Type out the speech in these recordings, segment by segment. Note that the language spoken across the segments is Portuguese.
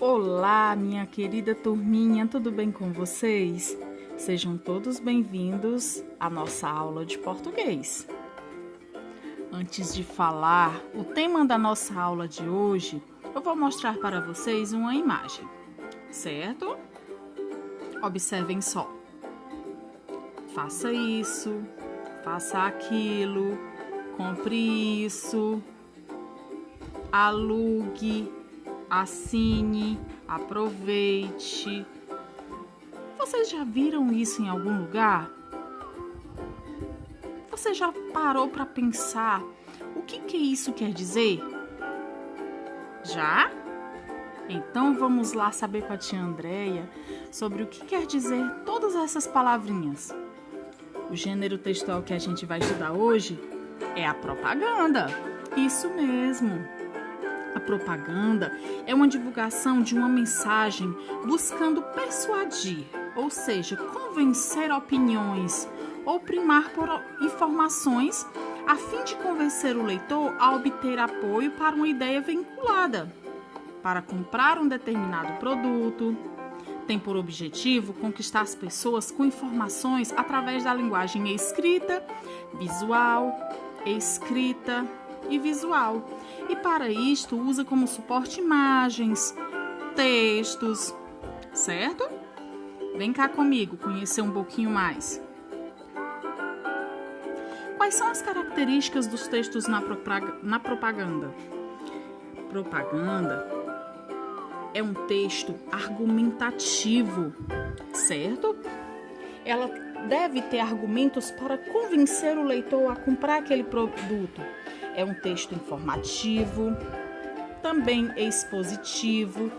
Olá, minha querida turminha, tudo bem com vocês? Sejam todos bem-vindos à nossa aula de português. Antes de falar o tema da nossa aula de hoje, eu vou mostrar para vocês uma imagem, certo? Observem só. Faça isso, faça aquilo, compre isso, alugue, assine, aproveite. Vocês já viram isso em algum lugar? Você já parou para pensar o que isso quer dizer? Já? Então vamos lá saber com a tia Andréia sobre o que quer dizer todas essas palavrinhas. O gênero textual que a gente vai estudar hoje é a propaganda. Isso mesmo. A propaganda é uma divulgação de uma mensagem buscando persuadir, ou seja, convencer opiniões ou primar por informações a fim de convencer o leitor a obter apoio para uma ideia vinculada, para comprar um determinado produto. Tem por objetivo conquistar as pessoas com informações através da linguagem escrita e visual. E para isto usa como suporte imagens, textos, certo? Vem cá comigo conhecer um pouquinho mais. Quais são as características dos textos na propaganda? Propaganda é um texto argumentativo, certo? Ela deve ter argumentos para convencer o leitor a comprar aquele produto. É um texto informativo, também expositivo,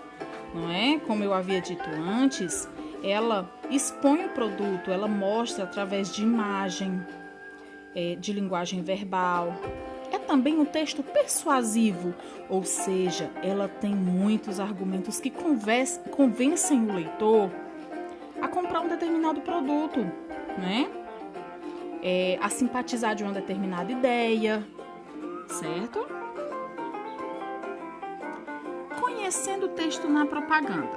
não é? Como eu havia dito antes, ela expõe o produto, ela mostra através de imagem, de linguagem verbal. É também um texto persuasivo, ou seja, ela tem muitos argumentos que convencem o leitor a comprar um determinado produto, né? A simpatizar de uma determinada ideia, certo? Conhecendo o texto na propaganda.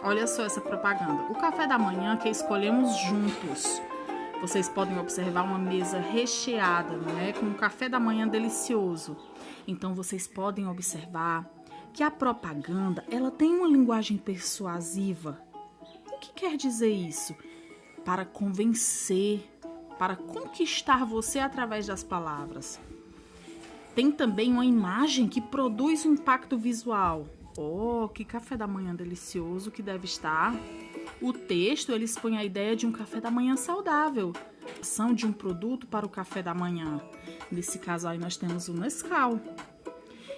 Olha só essa propaganda. O café da manhã que escolhemos juntos. Vocês podem observar uma mesa recheada, né, com um café da manhã delicioso. Então, vocês podem observar que a propaganda, ela tem uma linguagem persuasiva. O que quer dizer isso? Para convencer, para conquistar você através das palavras. Tem também uma imagem que produz um impacto visual. Oh, que café da manhã delicioso que deve estar! O texto, ele expõe a ideia de um café da manhã saudável, ação de um produto para o café da manhã. Nesse caso aí nós temos o Nescau.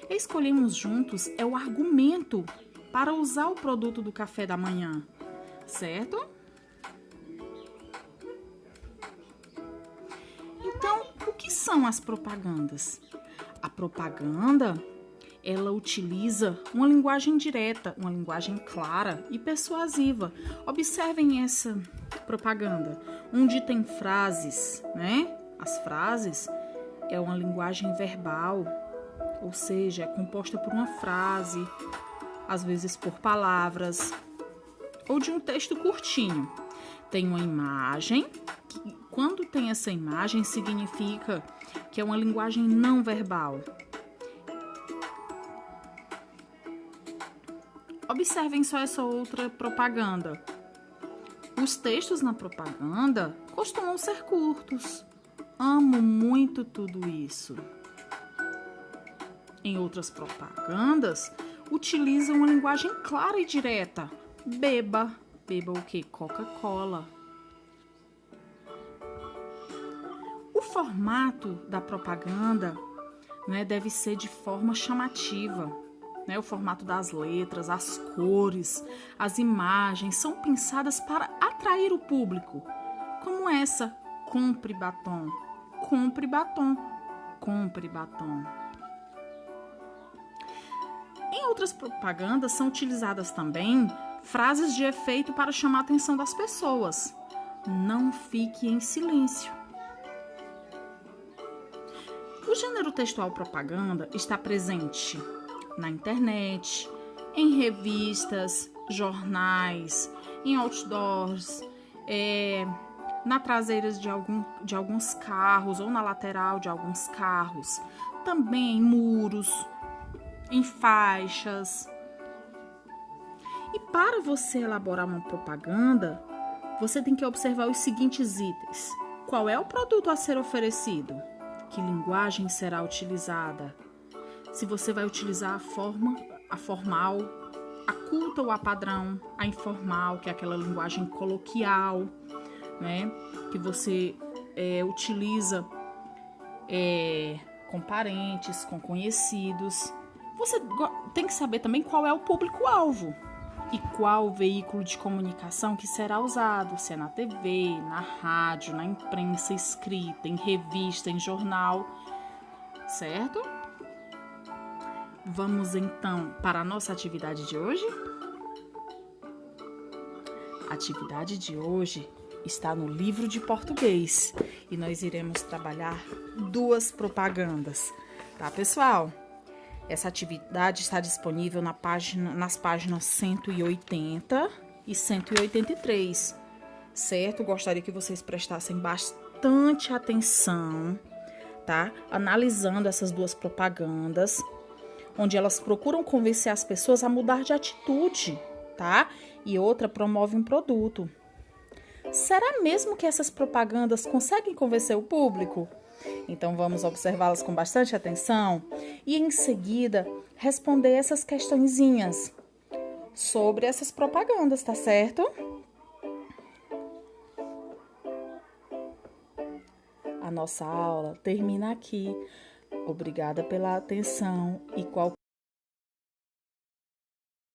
Escolhemos juntos é o argumento para usar o produto do café da manhã, certo? Então, o que são as propagandas? A propaganda, ela utiliza uma linguagem direta, uma linguagem clara e persuasiva. Observem essa propaganda, onde tem frases, né? As frases é uma linguagem verbal, ou seja, é composta por uma frase, às vezes por palavras, ou de um texto curtinho. Tem uma imagem, que quando tem essa imagem significa que é uma linguagem não verbal. Observem só essa outra propaganda. Os textos na propaganda costumam ser curtos. Amo muito tudo isso. Em outras propagandas, utilizam uma linguagem clara e direta. Beba. Beba o quê? Coca-Cola. O formato da propaganda, né, deve ser de forma chamativa. O formato das letras, as cores, as imagens são pensadas para atrair o público. Como essa, compre batom, compre batom, compre batom. Em outras propagandas são utilizadas também frases de efeito para chamar a atenção das pessoas. Não fique em silêncio. O gênero textual propaganda está presente na internet, em revistas, jornais, em outdoors, na traseira de alguns carros ou na lateral de alguns carros, também em muros, em faixas. E para você elaborar uma propaganda, você tem que observar os seguintes itens. Qual é o produto a ser oferecido? Que linguagem será utilizada? Se você vai utilizar a formal, a culta ou a padrão, a informal, que é aquela linguagem coloquial, né? Que você utiliza com parentes, com conhecidos. Você tem que saber também qual é o público-alvo e qual o veículo de comunicação que será usado, se é na TV, na rádio, na imprensa escrita, em revista, em jornal, certo? Vamos então para a nossa atividade de hoje? A atividade de hoje está no livro de português e nós iremos trabalhar 2 propagandas, tá, pessoal? Essa atividade está disponível nas páginas 180 e 183, certo? Gostaria que vocês prestassem bastante atenção, tá? Analisando essas 2 propagandas, onde elas procuram convencer as pessoas a mudar de atitude, tá? E outra promove um produto. Será mesmo que essas propagandas conseguem convencer o público? Então vamos observá-las com bastante atenção e em seguida responder essas questõezinhas sobre essas propagandas, tá certo? A nossa aula termina aqui. Obrigada pela atenção e